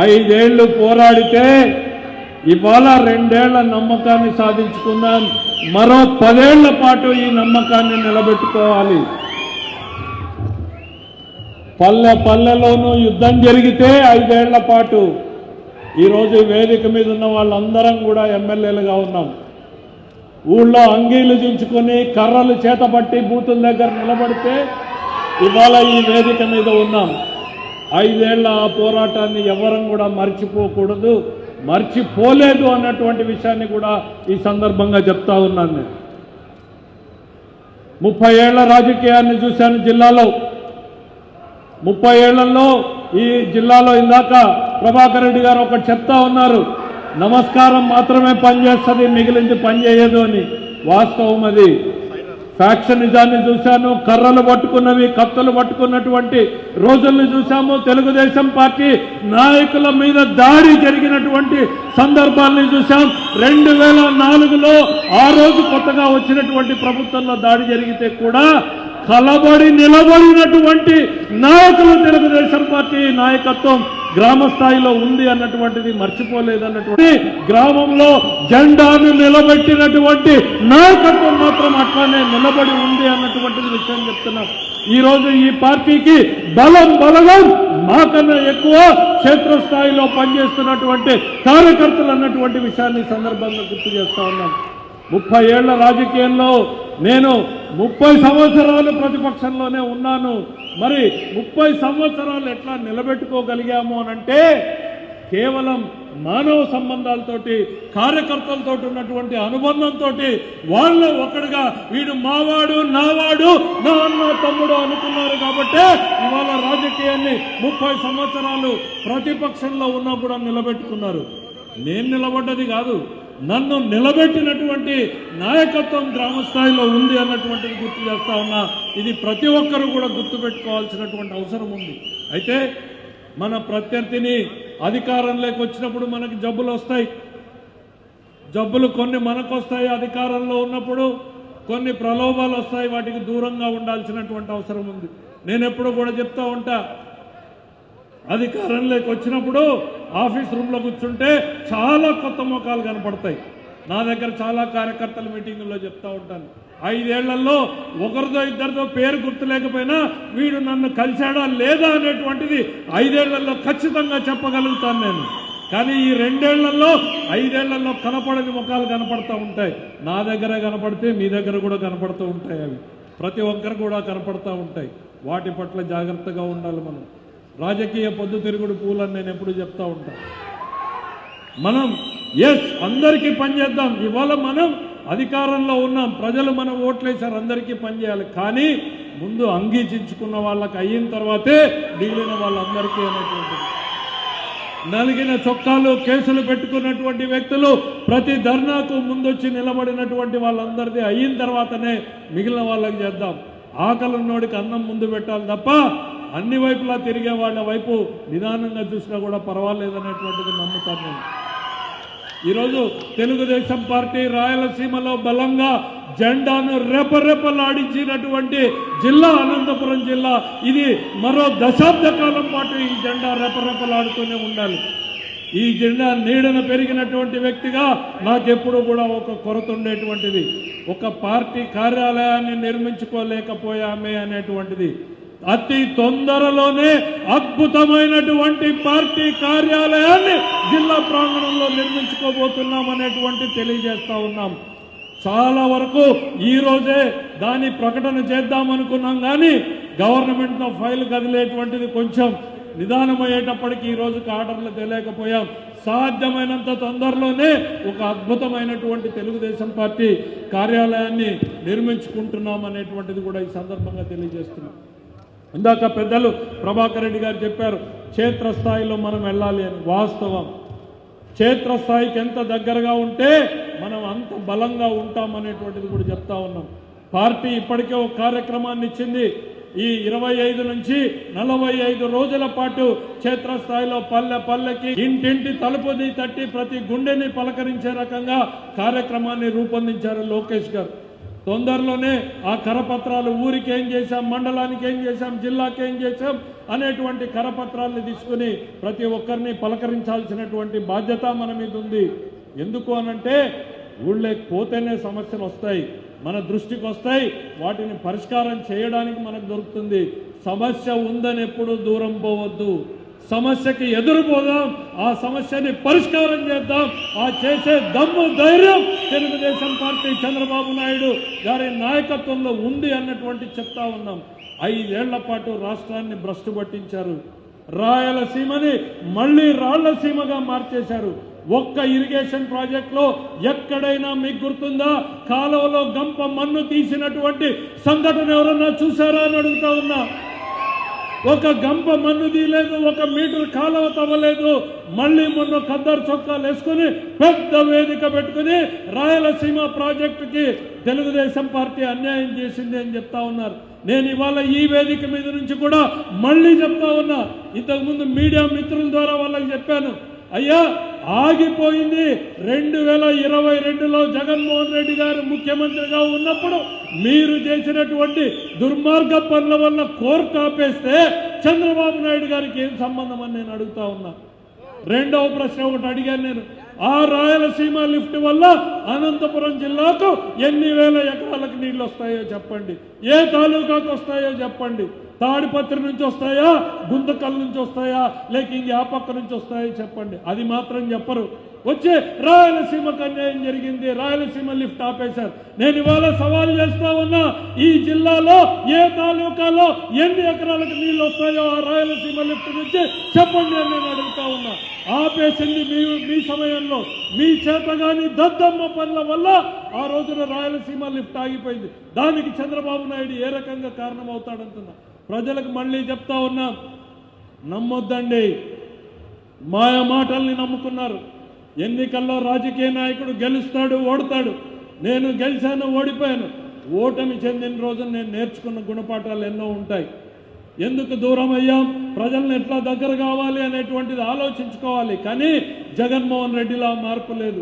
5 ఏళ్లు పోరాడితే ఇవాళ 2 ఏళ్ల నమ్మకాన్ని సాధించుకున్నాం. మరో 10 ఏళ్ల పాటు ఈ నమ్మకాన్ని నిలబెట్టుకోవాలి. పల్లె పల్లెలోనూ యుద్ధం జరిగితే 5 ఏళ్ల పాటు ఈరోజు వేదిక మీద ఉన్న వాళ్ళందరం కూడా ఎమ్మెల్యేలుగా ఉన్నాం. ఊళ్ళో అంగీలు దించుకొని కర్రలు చేతపట్టి బూతుల దగ్గర నిలబడితే ఇవాళ ఈ వేదిక మీద ఉన్నాం. 5 ఏళ్ల ఆ పోరాటాన్ని ఎవరం కూడా మర్చిపోకూడదు, మర్చిపోలేదు అన్నటువంటి విషయాన్ని కూడా ఈ సందర్భంగా చెప్తా ఉన్నాను. నేను 30 ఏళ్ల రాజకీయాన్ని చూశాను జిల్లాలో. 30 ఏళ్లలో ఈ జిల్లాలో ఇందాక ప్రభాకర్ రెడ్డి గారు ఒకటి చెప్తా ఉన్నారు, నమస్కారం మాత్రమే పనిచేస్తుంది, మిగిలింది పనిచేయదు అని. వాస్తవం అది. ఫ్యాక్షనిజాన్ని చూశాను, కర్రలు పట్టుకున్నవి కత్తులు పట్టుకున్నటువంటి రోజుల్ని చూశాము. తెలుగుదేశం పార్టీ నాయకుల మీద దాడి జరిగినటువంటి సందర్భాల్ని చూశాం. 2004లో ఆ రోజు కొత్తగా వచ్చినటువంటి ప్రభుత్వంలో దాడి జరిగితే కూడా కలబడి నిలబడినటువంటి నాయకులు తెలుగుదేశం పార్టీ నాయకత్వం గ్రామ స్థాయిలో ఉంది అన్నటువంటిది మర్చిపోలేదన్నటువంటి, గ్రామంలో జెండాను నిలబెట్టినటువంటి నాయకత్వం మాత్రం అట్లానే నిలబడి ఉంది అన్నటువంటిది విషయం చెప్తున్నాం. ఈరోజు ఈ పార్టీకి బలగం మాకన్నా ఎక్కువ క్షేత్రస్థాయిలో పనిచేస్తున్నటువంటి కార్యకర్తలు అన్నటువంటి విషయాన్ని సందర్భంగా గుర్తు చేస్తా ఉన్నాం. 30 ఏళ్ల రాజకీయంలో నేను 30 సంవత్సరాలు ప్రతిపక్షంలోనే ఉన్నాను. మరి 30 సంవత్సరాలు ఎట్లా నిలబెట్టుకోగలిగాము అనంటే కేవలం మానవ సంబంధాలతోటి, కార్యకర్తలతో ఉన్నటువంటి అనుబంధంతో, వాళ్ళు ఒకడుగా వీడు మావాడు, నావాడు, నా అన్న తమ్ముడు అనుకున్నారు. కాబట్టి ఇవాళ రాజకీయాన్ని 30 సంవత్సరాలు ప్రతిపక్షంలో ఉన్నా కూడా నిలబెట్టుకున్నారు. నేను నిలబడ్డది కాదు, నన్ను నిలబెట్టినటువంటి నాయకత్వం గ్రామ స్థాయిలో ఉంది అన్నటువంటిది గుర్తు చేస్తా ఉన్నా. ఇది ప్రతి ఒక్కరూ కూడా గుర్తుపెట్టుకోవాల్సినటువంటి అవసరం ఉంది. అయితే మన ప్రత్యర్థిని అధికారంలోకి వచ్చినప్పుడు మనకి జబ్బులు వస్తాయి. జబ్బులు కొన్ని మనకు వస్తాయి. అధికారంలో ఉన్నప్పుడు కొన్ని ప్రలోభాలు వస్తాయి. వాటికి దూరంగా ఉండాల్సినటువంటి అవసరం ఉంది. నేను ఎప్పుడు కూడా చెప్తా ఉంటా, అధికారంలోకి వచ్చినప్పుడు ఆఫీస్ రూమ్లో కూర్చుంటే చాలా కొత్త ముఖాలు కనపడతాయి. నా దగ్గర చాలా కార్యకర్తల మీటింగుల్లో చెప్తా ఉంటాను, 5 ఏళ్లలో ఒకరితో ఇద్దరితో పేరు గుర్తులేకపోయినా వీడు నన్ను కలిశాడా లేదా అనేటువంటిది 5 ఏళ్లలో ఖచ్చితంగా చెప్పగలుగుతాను నేను. కానీ ఈ 2 ఏళ్లలో 5 ఏళ్లలో కనపడని ముఖాలు కనపడతా ఉంటాయి. నా దగ్గర కనపడితే మీ దగ్గర కూడా కనపడుతూ ఉంటాయి. అవి ప్రతి ఒక్కరు కూడా కనపడతా ఉంటాయి. వాటి పట్ల జాగ్రత్తగా ఉండాలి. మనం రాజకీయ పొద్దుతిరుగుడు పూలని నేను ఎప్పుడు చెప్తా ఉంటా. మనం అందరికీ పనిచేద్దాం. ఇవాళ మనం అధికారంలో ఉన్నాం, ప్రజలు మనం ఓట్లేశారు, అందరికీ పనిచేయాలి. కానీ ముందు అంగీకరించుకున్న వాళ్ళకి అయిన తర్వాతే మిగిలిన వాళ్ళందరికీ అనేటువంటిది. నలిగిన చొక్కాలు కేసులు పెట్టుకున్నటువంటి వ్యక్తులు ప్రతి ధర్నాకు ముందొచ్చి నిలబడినటువంటి వాళ్ళందరిది అయిన తర్వాతనే మిగిలిన వాళ్ళకి చేద్దాం. ఆకలిన్నోడికి అన్నం ముందు పెట్టాలి తప్ప అన్ని వైపులా తిరిగే వాళ్ళ వైపు నిదానంగా చూసినా కూడా పర్వాలేదనేటువంటిది నమ్ముతాను నేను. ఈరోజు తెలుగుదేశం పార్టీ రాయలసీమలో బలంగా జెండాను రెపరెపలాడించినటువంటి జిల్లా అనంతపురం జిల్లా. ఇది మరో దశాబ్ద కాలం పాటు ఈ జెండా రెపరెపలాడుతూనే ఉండాలి. ఈ జెండా నీడన పెరిగినటువంటి వ్యక్తిగా నాకెప్పుడు కూడా ఒక కొరత ఉండేటువంటిది, ఒక పార్టీ కార్యాలయాన్ని నిర్మించుకోలేకపోయామే అనేటువంటిది. అతి తొందరలోనే అద్భుతమైనటువంటి పార్టీ కార్యాలయాన్ని జిల్లా ప్రాంగణంలో నిర్మించుకోబోతున్నాం అనేటువంటి తెలియజేస్తా ఉన్నాం. చాలా వరకు ఈ రోజే దాని ప్రకటన చేద్దామనుకున్నాం. కానీ గవర్నమెంట్లో ఫైల్ కదిలేటువంటిది కొంచెం నిదానమయ్యేటప్పటికీ ఈ రోజుకి ఆర్డర్లు తెలియకపోయాం. సాధ్యమైనంత తొందరలోనే ఒక అద్భుతమైనటువంటి తెలుగుదేశం పార్టీ కార్యాలయాన్ని నిర్మించుకుంటున్నాం అనేటువంటిది కూడా ఈ సందర్భంగా తెలియజేస్తున్నాం. ఇందాక పెద్దలు ప్రభాకర్ రెడ్డి గారు చెప్పారు, క్షేత్రస్థాయిలో మనం వెళ్ళాలి అని. వాస్తవం, క్షేత్రస్థాయికి ఎంత దగ్గరగా ఉంటే మనం అంత బలంగా ఉంటామనేటువంటిది కూడా చెప్తా ఉన్నాం. పార్టీ ఇప్పటికే ఒక కార్యక్రమాన్ని ఇచ్చింది. ఈ 25 నుంచి 45 రోజుల పాటు క్షేత్రస్థాయిలో పల్లె పల్లెకి ఇంటింటి తలుపుని తట్టి ప్రతి గుండెని పలకరించే రకంగా కార్యక్రమాన్ని రూపొందించారు లోకేష్ గారు. తొందరలోనే ఆ కరపత్రాలు ఊరికి ఏం చేశాం, మండలానికి ఏం చేశాం, జిల్లాకి ఏం చేశాం అనేటువంటి కరపత్రాలను తీసుకుని ప్రతి ఒక్కరిని పలకరించాల్సినటువంటి బాధ్యత మన మీద ఉంది. ఎందుకు అనంటే ఊళ్ళోకి పోతేనే సమస్యలు వస్తాయి, మన దృష్టికి వస్తాయి, వాటిని పరిష్కారం చేయడానికి మనకు దొరుకుతుంది. సమస్య ఉందని ఎప్పుడు దూరం పోవద్దు, సమస్యకి ఎదురుపోదాం, ఆ సమస్యని పరిష్కారం చేద్దాం. ఆ చేసే దమ్ము ధైర్యం తెలుగుదేశం పార్టీ చంద్రబాబు నాయుడు గారి నాయకత్వంలో ఉంది అన్నటువంటి చెప్తా ఉన్నాం. 5 ఏళ్ల పాటు రాష్ట్రాన్ని భ్రష్టు పట్టించారు, రాయలసీమని మళ్ళీ రాళ్లసీమగా మార్చేశారు. ఒక్క ఇరిగేషన్ ప్రాజెక్టులో ఎక్కడైనా మీకు గుర్తుందా కాలువలో గంప మన్ను తీసినటువంటి సంఘటన ఎవరన్నా చూసారా అని అడుగుతా ఉన్నా. ఒక గంప మన్ను తీయలేదు, 1 మీటర్ కాలువ తవ్వలేదు. మళ్ళీ మొన్న ఖద్దరు చొక్కాలు వేసుకుని పెద్ద వేదిక పెట్టుకుని రాయలసీమ ప్రాజెక్టుకి తెలుగుదేశం పార్టీ అన్యాయం చేసింది అని చెప్తా ఉన్నారు. నేను ఇవాళ ఈ వేదిక మీద నుంచి కూడా మళ్ళీ చెప్తా ఉన్నా, ఇంతకుముందు మీడియా మిత్రుల ద్వారా వాళ్ళకి చెప్పాను, అయ్యా ఆగిపోయింది 2022లో జగన్మోహన్ రెడ్డి గారు ముఖ్యమంత్రిగా ఉన్నప్పుడు మీరు చేసినటువంటి దుర్మార్గ పనుల వల్ల కోర్టు ఆపేస్తే చంద్రబాబు నాయుడు గారికి ఏం సంబంధం అని నేను అడుగుతా ఉన్నా. రెండవ ప్రశ్న ఒకటి అడిగాను నేను, ఆ రాయలసీమ లిఫ్ట్ వల్ల అనంతపురం జిల్లాకు ఎన్ని వేల ఎకరాలకు నీళ్లు వస్తాయో చెప్పండి, ఏ తాలూకాకు వస్తాయో చెప్పండి. తాడిపత్రి నుంచి వస్తాయా, గుంతకల్ నుంచి వస్తాయా, లేక ఇంక ఆ పక్క నుంచి వస్తాయో చెప్పండి. అది మాత్రం చెప్పరు. వచ్చే రాయలసీమకు అన్యాయం జరిగింది, రాయలసీమ లిఫ్ట్ ఆపేశారు. నేను ఇవాళ సవాల్ చేస్తా ఉన్నా, ఈ జిల్లాలో ఏ తాలూకాలో ఎన్ని ఎకరాలకు నీళ్ళు వస్తాయో ఆ రాయలసీమ లిఫ్ట్ నుంచి చెప్పండి అని నేను అడుగుతా ఉన్నా. ఆపేసింది మీ సమయంలో మీ చేతగాని దద్దమ్మ పనుల వల్ల ఆ రోజున రాయలసీమ లిఫ్ట్ ఆగిపోయింది. దానికి చంద్రబాబు నాయుడు ఏ రకంగా కారణమవుతాడంటున్నా. ప్రజలకు మళ్ళీ చెప్తా ఉన్నాం, నమ్మొద్దండి, మాయ మాటల్ని నమ్ముకున్నారు. ఎన్నికల్లో రాజకీయ నాయకుడు గెలుస్తాడు, ఓడతాడు. నేను గెలిచాను, ఓడిపోయాను. ఓటమి చెందిన రోజు నేను నేర్చుకున్న గుణపాఠాలు ఎన్నో ఉంటాయి. ఎందుకు దూరం అయ్యాం, ప్రజలను ఎట్లా దగ్గర కావాలి అనేటువంటిది ఆలోచించుకోవాలి. కానీ జగన్మోహన్ రెడ్డిలా మార్పు లేదు.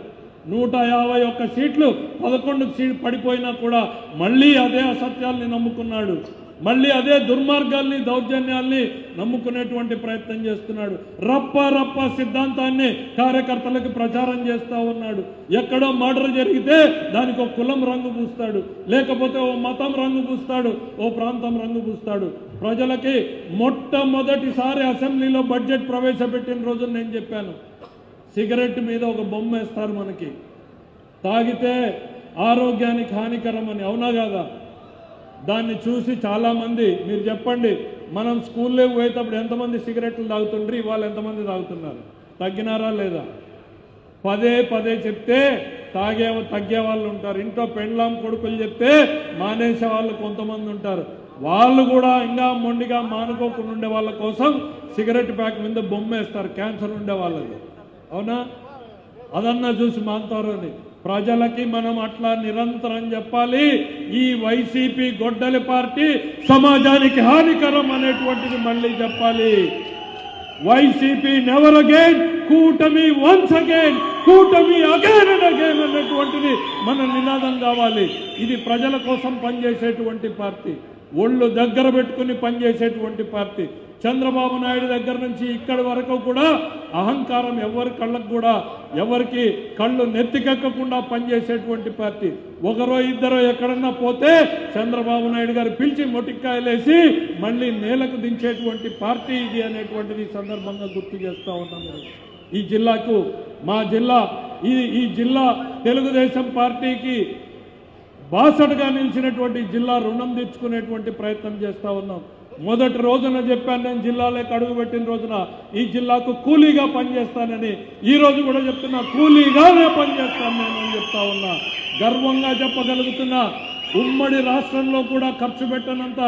151 సీట్లు 11 సీట్లు పడిపోయినా కూడా మళ్ళీ అదే అసత్యాల్ని నమ్ముకున్నాడు, మళ్ళీ అదే దుర్మార్గాల్ని దౌర్జన్యాల్ని నమ్ముకునేటువంటి ప్రయత్నం చేస్తున్నాడు. రప్ప సిద్ధాంతాన్ని కార్యకర్తలకు ప్రచారం చేస్తూ ఉన్నాడు. ఎక్కడో మర్డర్ జరిగితే దానికి ఒక కులం రంగు పూస్తాడు, లేకపోతే ఓ మతం రంగు పూస్తాడు, ఓ ప్రాంతం రంగు పూస్తాడు. ప్రజలకి మొట్టమొదటిసారి అసెంబ్లీలో బడ్జెట్ ప్రవేశపెట్టిన రోజు నేను చెప్పాను, సిగరెట్ మీద ఒక బొమ్మ వేస్తారు మనకి, తాగితే ఆరోగ్యానికి హానికరం అని. అవునా కాదా? దాన్ని చూసి చాలామంది, మీరు చెప్పండి, మనం స్కూల్లో పోయేటప్పుడు ఎంతమంది సిగరెట్లు తాగుతుండ్రు, ఇవాళ ఎంతమంది తాగుతున్నారు? తగ్గినారా లేదా? పదే చెప్తే తగ్గే వాళ్ళు ఉంటారు. ఇంట్లో పెండ్లాం కొడుకులు చెప్తే మానేసే వాళ్ళు కొంతమంది ఉంటారు. వాళ్ళు కూడా ఇంకా మొండిగా మానుకోకుండా ఉండే వాళ్ళ కోసం సిగరెట్ ప్యాక్ మీద బొమ్మ వేస్తారు, క్యాన్సర్ ఉండే వాళ్ళకి. అవునా? అదన్నా చూసి మానుతారు అని. ప్రజలకి మనం అట్లా నిరంతరం చెప్పాలి, ఈ వైసీపీ గొడ్డలి పార్టీ సమాజానికి హానికరం అనేటువంటిది మళ్ళీ చెప్పాలి. వైసీపీ నెవర్ అగైన్, కూటమి వన్స్ అగైన్, కూటమి అగైన్ అండ్ అగైన్ అనేటువంటిది మన నినాదం కావాలి. ఇది ప్రజల కోసం పనిచేసేటువంటి పార్టీ, ఒళ్ళు దగ్గర పెట్టుకుని పనిచేసేటువంటి పార్టీ. చంద్రబాబు నాయుడు దగ్గర నుంచి ఇక్కడి వరకు కూడా అహంకారం ఎవరి కళ్ళకు కూడా, ఎవరికి కళ్ళు నెత్తికెక్కకుండా పనిచేసేటువంటి పార్టీ. ఒకరో ఇద్దరో ఎక్కడన్నా పోతే చంద్రబాబు నాయుడు గారు పిలిచి మొటిక్కాయలేసి మళ్ళీ నేలకు దించేటువంటి పార్టీ ఇది అనేటువంటిది సందర్భంగా గుర్తు చేస్తూ ఉన్నాము. ఈ జిల్లాకు, మా జిల్లా, ఈ జిల్లా తెలుగుదేశం పార్టీకి బాసటగా నిలిచినటువంటి జిల్లా, రుణం తెచ్చుకునేటువంటి ప్రయత్నం చేస్తూ ఉన్నాం. మొదటి రోజున చెప్పాను నేను, జిల్లాలోకి అడుగుపెట్టిన రోజున ఈ జిల్లాకు కూలీగా పనిచేస్తానని. ఈ రోజు కూడా చెప్తున్నా, కూలీగానే పనిచేస్తాను నేను అని చెప్తా ఉన్నా. గర్వంగా చెప్పగలుగుతున్నా, ఉమ్మడి రాష్ట్రంలో కూడా ఖర్చు పెట్టనంత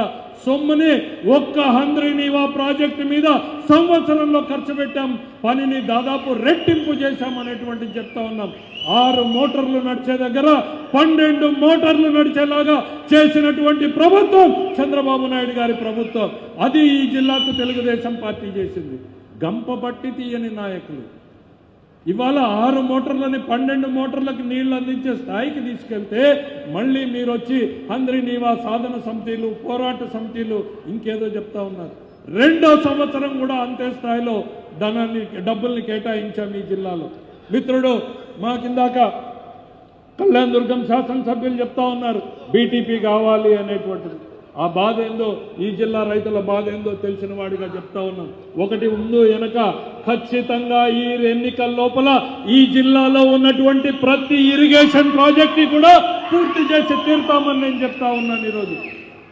సొమ్ముని ఒక్క హంద్రీనీవా ప్రాజెక్టు మీద సంవత్సరంలో ఖర్చు పెట్టాం. పనిని దాదాపు రెట్టింపు చేశామనేటువంటి చెప్తా ఉన్నాం. 6 మోటార్లు నడిచే దగ్గర 12 మోటార్లు నడిచేలాగా చేసినటువంటి ప్రభుత్వం చంద్రబాబు నాయుడు గారి ప్రభుత్వం. అది ఈ జిల్లాకు తెలుగుదేశం పార్టీ చేసింది. గంప పట్టి తీయని నాయకులు, ఇవాళ 6 మోటార్లని 12 మోటార్లకు నీళ్లు అందించే స్థాయికి తీసుకెళ్తే మళ్ళీ మీరు వచ్చి హంద్రి నీవా సాధన సమితిలు, పోరాట సమితిలు ఇంకేదో చెప్తా ఉన్నారు. 2వ సంవత్సరం కూడా అంతే స్థాయిలో డబ్బుల్ని కేటాయించాం ఈ జిల్లాలో. మిత్రుడు మా కిందాక కళ్యాణ్ దుర్గం శాసనసభ్యులు చెప్తా ఉన్నారు బీటీపీ కావాలి అనేటువంటిది. ఆ బాధ ఏందో, ఈ జిల్లా రైతుల బాధ ఏందో తెలిసిన వాడిగా చెప్తా ఉన్నాం. ఒకటి ముందు వెనక ఖచ్చితంగా ఈ ఎన్నికల లోపల ఈ జిల్లాలో ఉన్నటువంటి ప్రతి ఇరిగేషన్ ప్రాజెక్ట్ ని కూడా పూర్తి చేసి తీరుతామని నేను చెప్తా ఉన్నాను. ఈరోజు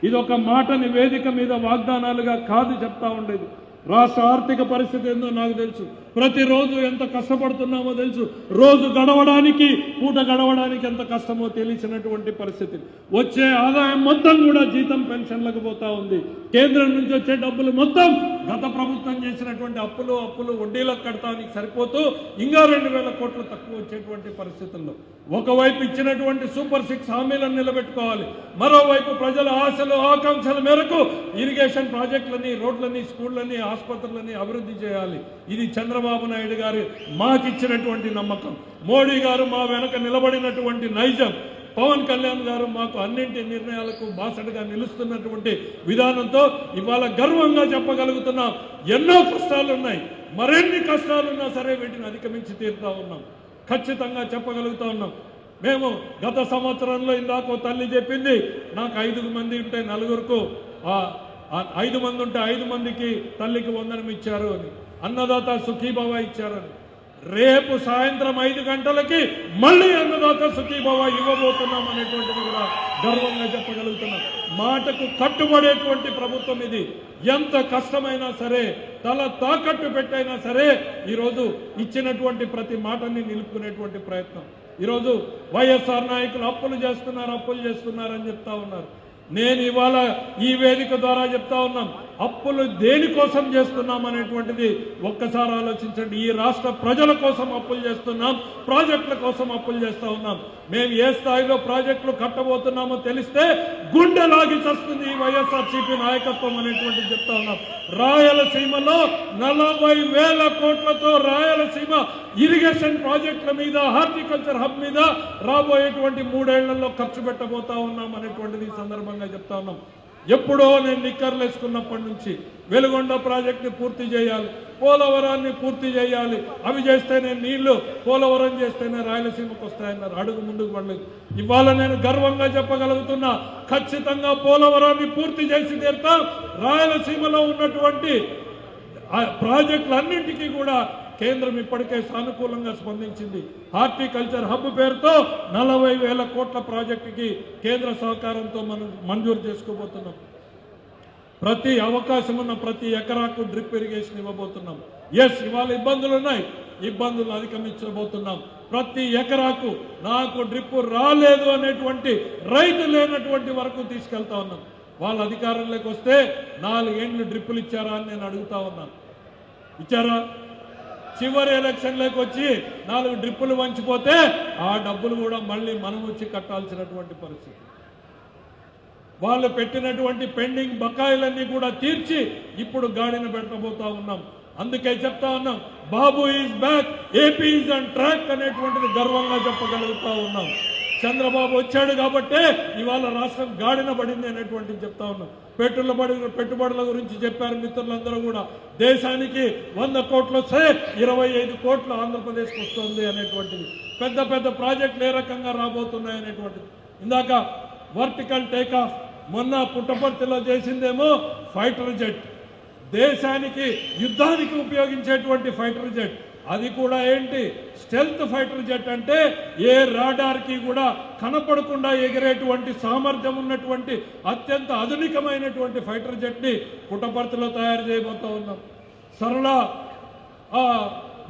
ఇది ఒక మాటని వేదిక మీద వాగ్దానాలుగా కాదు చెప్తా ఉండేది. రాష్ట్ర ఆర్థిక పరిస్థితి ఏందో నాకు తెలుసు. ప్రతిరోజు ఎంత కష్టపడుతున్నామో తెలుసు. రోజు గడవడానికి, పూట గడవడానికి ఎంత కష్టమో తెలిసినటువంటి పరిస్థితి. వచ్చే ఆదాయం మొత్తం కూడా జీతం పెన్షన్లకు పోతా ఉంది. కేంద్రం నుంచి వచ్చే డబ్బులు మొత్తం గత ప్రభుత్వం చేసినటువంటి అప్పులు వడ్డీలకు కడతానికి సరిపోతూ ఇంకా 2,000 కోట్లు తక్కువ వచ్చేటువంటి పరిస్థితుల్లో ఒకవైపు ఇచ్చినటువంటి సూపర్ 6 హామీలను నిలబెట్టుకోవాలి, మరోవైపు ప్రజల ఆశలు ఆకాంక్షల మేరకు ఇరిగేషన్ ప్రాజెక్టులని, రోడ్లని, స్కూళ్ళని, ఆసుపత్రులని అభివృద్ధి చేయాలి. ఇది చంద్రబాబు నాయుడు గారు మాకిచ్చినటువంటి నమ్మకం. మోడీ గారు మా వెనక నిలబడినటువంటి నైజం. పవన్ కళ్యాణ్ గారు మాకు అన్నింటి నిర్ణయాలకు బాసటగా నిలుస్తున్నటువంటి విధానంతో ఇవాళ గర్వంగా చెప్పగలుగుతున్నాం. ఎన్నో కష్టాలున్నాయి, మరెన్ని కష్టాలున్నా సరే వీటిని అధిగమించి తీరుతా ఉన్నాం. ఖచ్చితంగా చెప్పగలుగుతా ఉన్నాం. మేము గత సంవత్సరంలో ఇందాక తల్లి చెప్పింది, నాకు 5 మంది ఉంటే 4కు 5 మంది ఉంటే 5 మందికి తల్లికి వందనం ఇచ్చారు అని, అన్నదాత సుఖీభవ ఇచ్చారని. రేపు సాయంత్రం 5 గంటలకి మళ్ళీ అన్నదాత సుఖీభవ ఇవ్వబోతున్నాం అనేటువంటిది కూడా గర్వంగా చెప్పగలుగుతున్నాం. మాటకు కట్టుబడేటువంటి ప్రభుత్వం ఇది. ఎంత కష్టమైనా సరే, తల తాకట్టు పెట్టైనా సరే ఈరోజు ఇచ్చినటువంటి ప్రతి మాటని నిలుపుకునేటువంటి ప్రయత్నం. ఈరోజు వైఎస్ఆర్ నాయకులు అప్పులు చేస్తున్నారని చెప్తా ఉన్నారు. నేను ఇవాళ ఈ వేదిక ద్వారా చెప్తా ఉన్నాం, అప్పులు దేనికోసం చేస్తున్నాం అనేటువంటిది ఒక్కసారి ఆలోచించండి. ఈ రాష్ట్ర ప్రజల కోసం అప్పులు చేస్తున్నాం, ప్రాజెక్టుల కోసం అప్పులు చేస్తా ఉన్నాం. మేము ఏ స్థాయిలో ప్రాజెక్టులు కట్టబోతున్నామో తెలిస్తే గుండె లాగి చస్తుంది ఈ వైఎస్ఆర్సీపీ నాయకత్వం అనేటువంటిది చెప్తా ఉన్నాం. రాయలసీమలో 40,000 కోట్లతో రాయలసీమ ఇరిగేషన్ ప్రాజెక్టుల మీద, హార్టికల్చర్ హబ్ మీద రాబోయేటువంటి 3 ఏళ్లలో ఖర్చు పెట్టబోతా ఉన్నాం అనేటువంటిది ఈ సందర్భంగా చెప్తా ఉన్నాం. ఎప్పుడో నేను నిక్కర్లు వేసుకున్నప్పటి నుంచి వెలుగొండ ప్రాజెక్టుని పూర్తి చేయాలి, పోలవరాన్ని పూర్తి చేయాలి, అవి చేస్తేనే నీళ్లు, పోలవరం చేస్తేనే రాయలసీమకు వస్తాయన్నారు. అడుగు ముందుకు పడలేదు. ఇవాళ నేను గర్వంగా చెప్పగలుగుతున్నా, ఖచ్చితంగా పోలవరాన్ని పూర్తి చేసి తీరుతాం. రాయలసీమలో ఉన్నటువంటి ప్రాజెక్టులన్నింటికీ కూడా కేంద్రం ఇప్పటికే సానుకూలంగా స్పందించింది. హార్టికల్చర్ హబ్ పేరుతో 40,000 కోట్ల ప్రాజెక్టుకి కేంద్ర సహకారంతో మనం మంజూరు చేసుకోబోతున్నాం. ప్రతి అవకాశం ఉన్న ప్రతి ఎకరాకు డ్రిప్ ఇరిగేషన్ ఇవ్వబోతున్నాం. ఎస్, ఇవాళ ఇబ్బందులు ఉన్నాయి, ఇబ్బందులు అధిగమించబోతున్నాం. ప్రతి ఎకరాకు నాకు డ్రిప్ రాలేదు అనేటువంటి రైతు లేనటువంటి వరకు తీసుకెళ్తా ఉన్నాం. వాళ్ళ అధికారంలోకి వస్తే 4 ఏళ్ళు డ్రిప్పులు ఇచ్చారా అని నేను అడుగుతా ఉన్నాను. ఇచ్చారా? చివరి ఎలక్షన్లోకి వచ్చి 4 డ్రిప్పులు వంచిపోతే ఆ డబ్బులు కూడా మళ్ళీ మనం వచ్చి కట్టాల్సినటువంటి పరిస్థితి. వాళ్ళు పెట్టినటువంటి పెండింగ్ బకాయిలన్నీ కూడా తీర్చి ఇప్పుడు గాడిన పెట్టబోతా ఉన్నాం. అందుకే చెప్తా ఉన్నాం, Babu is back, AP is on track అనేటువంటిది గర్వంగా చెప్పగలుగుతా ఉన్నాం. చంద్రబాబు వచ్చాడు కాబట్టే ఇవాళ రాష్ట్రం గాడిన పడింది అనేటువంటిది చెప్తా ఉన్నాం. పెట్టుబడుల గురించి చెప్పారు మిత్రులందరూ కూడా. దేశానికి 100 కోట్లు వస్తే 25 కోట్లు ఆంధ్రప్రదేశ్కి వస్తుంది అనేటువంటిది. పెద్ద పెద్ద ప్రాజెక్టులు ఏ రకంగా రాబోతున్నాయి అనేటువంటిది. ఇందాక వర్టికల్ టేకాఫ్ మొన్న పుట్టపర్తిలో చేసిందేమో ఫైటర్ జెట్, దేశానికి యుద్ధానికి ఉపయోగించేటువంటి ఫైటర్ జెట్. అది కూడా ఏంటి, స్టెల్త్ ఫైటర్ జెట్ అంటే ఏ రాడార్కి కూడా కనపడకుండా ఎగిరేటువంటి సామర్థ్యం ఉన్నటువంటి అత్యంత ఆధునికమైనటువంటి ఫైటర్ జెట్ని పుట్టపర్తిలో తయారు చేయబోతా ఉన్నాం. సరళ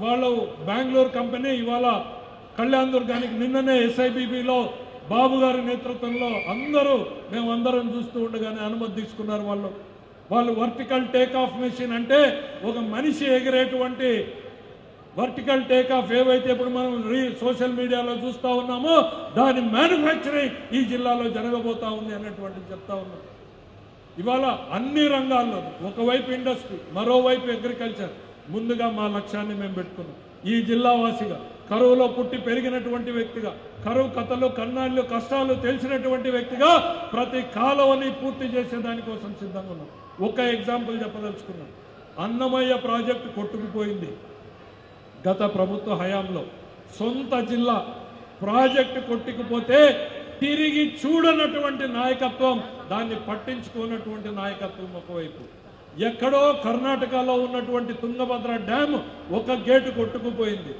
వాళ్ళు బెంగళూరు కంపెనీ ఇవాళ కళ్యాణ్ దుర్గానికి నిన్ననే SIBBలో బాబు గారి నేతృత్వంలో మేమందరం చూస్తూ ఉండగానే అనుమతి తీసుకున్నారు. వాళ్ళు వర్టికల్ టేకాఫ్ మెషిన్ అంటే ఒక మనిషి ఎగిరేటువంటి వర్టికల్ టేకాఫ్ ఏవైతే ఇప్పుడు మనం సోషల్ మీడియాలో చూస్తూ ఉన్నామో దాని మ్యానుఫ్యాక్చరింగ్ ఈ జిల్లాలో జరగబోతా ఉంది అనేటువంటిది చెప్తా ఉన్నాం. ఇవాళ అన్ని రంగాల్లో ఒకవైపు ఇండస్ట్రీ, మరోవైపు అగ్రికల్చర్, ముందుగా మా లక్ష్యాన్ని మేము పెట్టుకున్నాం. ఈ జిల్లా వాసిగా, కరువులో పుట్టి పెరిగినటువంటి వ్యక్తిగా, కరువు కథలు కన్నాళ్ళు కష్టాలు తెలిసినటువంటి వ్యక్తిగా ప్రతి కాలువని పూర్తి చేసే దానికోసం సిద్ధంగా ఉన్నాం. ఒక ఎగ్జాంపుల్ చెప్పదలుచుకున్నాం. అన్నమయ్య ప్రాజెక్టు కొట్టుకుపోయింది గత ప్రభుత్వ హయాంలో. సొంత జిల్లా ప్రాజెక్టు కొట్టుకుపోతే తిరిగి చూడనటువంటి నాయకత్వం, దాన్ని పట్టించుకున్నటువంటి నాయకత్వం ఒకవైపు. ఎక్కడో కర్ణాటకలో ఉన్నటువంటి తుంగభద్ర డ్యామ్ ఒక గేటు కొట్టుకుపోయింది.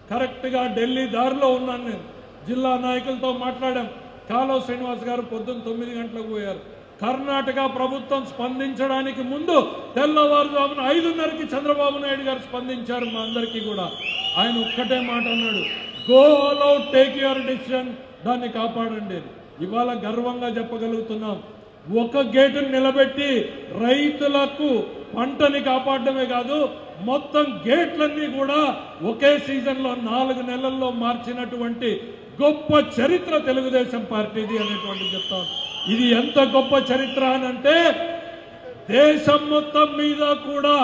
కరెక్ట్గా ఢిల్లీ దారిలో ఉన్నాను నేను. జిల్లా నాయకులతో మాట్లాడాం. కాలువ శ్రీనివాస్ గారు పొద్దున్న 9 గంటలకు పోయారు. కర్ణాటక ప్రభుత్వం స్పందించడానికి ముందు తెల్లవారుజామున 5:30కి చంద్రబాబు నాయుడు గారు స్పందించారు. మా అందరికీ కూడా ఆయన ఒక్కటే మాట అన్నాడు, go all out, take your decision, దాన్ని కాపాడండి. ఇవాళ గర్వంగా చెప్పగలుగుతున్నాం, ఒక గేటును నిలబెట్టి రైతులకు పంటని కాపాడమే కాదు, మొత్తం గేట్లన్నీ కూడా ఒకే సీజన్లో 4 నెలల్లో మార్చినటువంటి గొప్ప చరిత్ర తెలుగుదేశం పార్టీది అనేటువంటి చెప్తాం. ఇది ఎంత గొప్ప చరిత్ర అనంటే, దేశం మొత్తం మీద కూడా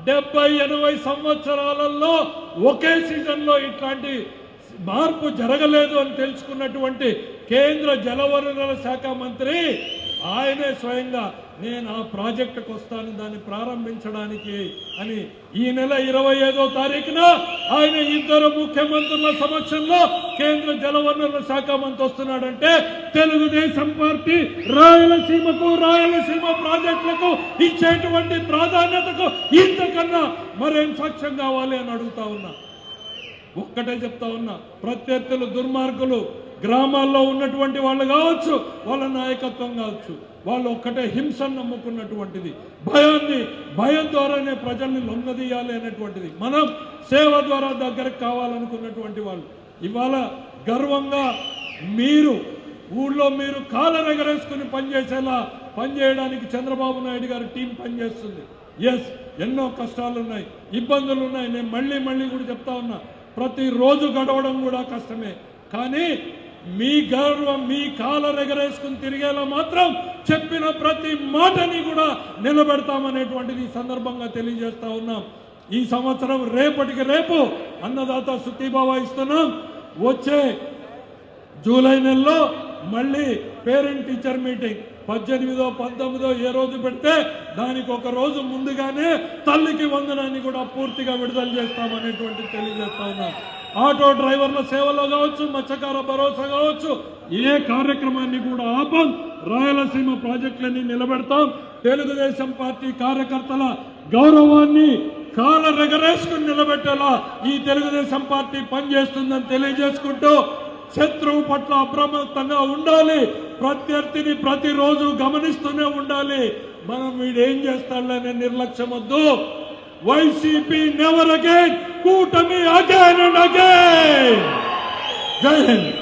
70-80 సంవత్సరాలలో ఒకే సీజన్లో ఇట్లాంటి మార్పు జరగలేదు అని తెలుసుకున్నటువంటి కేంద్ర జలవనరుల శాఖ మంత్రి ఆయనే స్వయంగా నేను ఆ ప్రాజెక్టుకు వస్తాను దాన్ని ప్రారంభించడానికి అని ఈ నెల 25వ తారీఖున ఆయన 2 ముఖ్యమంత్రుల సమక్షంలో కేంద్ర జలవనరుల శాఖ మంత్రి వస్తున్నాడంటే తెలుగుదేశం పార్టీ రాయలసీమకు, రాయలసీమ ప్రాజెక్టులకు ఇచ్చేటువంటి ప్రాధాన్యతకు ఇంతకన్నా మరేం సాక్ష్యం కావాలి అని అడుగుతా ఉన్నా. ఒక్కటే చెప్తా ఉన్నా, ప్రత్యర్థులు దుర్మార్గులు గ్రామాల్లో ఉన్నటువంటి వాళ్ళు కావచ్చు, వాళ్ళ నాయకత్వం కావచ్చు, వాళ్ళు ఒక్కటే హింసను నమ్ముకున్నటువంటిది, భయం ద్వారానే ప్రజల్ని లొంగదీయాలి అనేటువంటిది, మనం సేవ ద్వారా దగ్గరకు కావాలనుకున్నటువంటి వాళ్ళు. ఇవాళ గర్వంగా మీరు ఊళ్ళో మీరు కాలర్ ఎగరేసుకుని పనిచేసేలా పనిచేయడానికి చంద్రబాబు నాయుడు గారి టీం పనిచేస్తుంది. ఎస్, ఎన్నో కష్టాలు ఉన్నాయి, ఇబ్బందులు ఉన్నాయి. నేను మళ్ళీ కూడా చెప్తా ఉన్నా, ప్రతిరోజు గడవడం కూడా కష్టమే. కానీ మీ గర్వం, మీ కాలర్ ఎగరేసుకుని తిరిగేలా మాత్రం చెప్పిన ప్రతి మాటని కూడా నిలబెడతామనేటువంటిది ఈ సందర్భంగా తెలియజేస్తా ఉన్నాం. ఈ సంవత్సరం రేపటికి రేపు అన్నదాత సుఖీభావ ఇస్తున్నాం. వచ్చే జూలై నెలలో మళ్ళీ పేరెంట్ టీచర్ మీటింగ్ 18వ 19వ ఏ రోజు పెడితే దానికి ఒక రోజు ముందుగానే తల్లికి వందనాన్ని కూడా పూర్తిగా విడుదల చేస్తామనేటువంటి తెలియజేస్తా ఉన్నాం. ఆటో డ్రైవర్ల సేవలో కావచ్చు, మత్స్యకార భరోసా కావచ్చు, ఏ కార్యక్రమాన్ని కూడా ఆపం. రాయలసీమ ప్రాజెక్టులన్నీ నిలబెడతాం. తెలుగుదేశం పార్టీ కార్యకర్తల గౌరవాన్ని కాలర్ ఎగరేసుకుని నిలబెట్టేలా ఈ తెలుగుదేశం పార్టీ పనిచేస్తుందని తెలియజేసుకుంటూ, శత్రువు పట్ల అప్రమత్తంగా ఉండాలి, ప్రత్యర్థిని ప్రతిరోజు గమనిస్తూనే ఉండాలి. మనం వీడేం చేస్తాడనే నిర్లక్ష్యం వద్దు. వైసీపీ నెవర్ అగైన్, కూటమి అగైన్ అండ్ అగైన్. జై హింద్.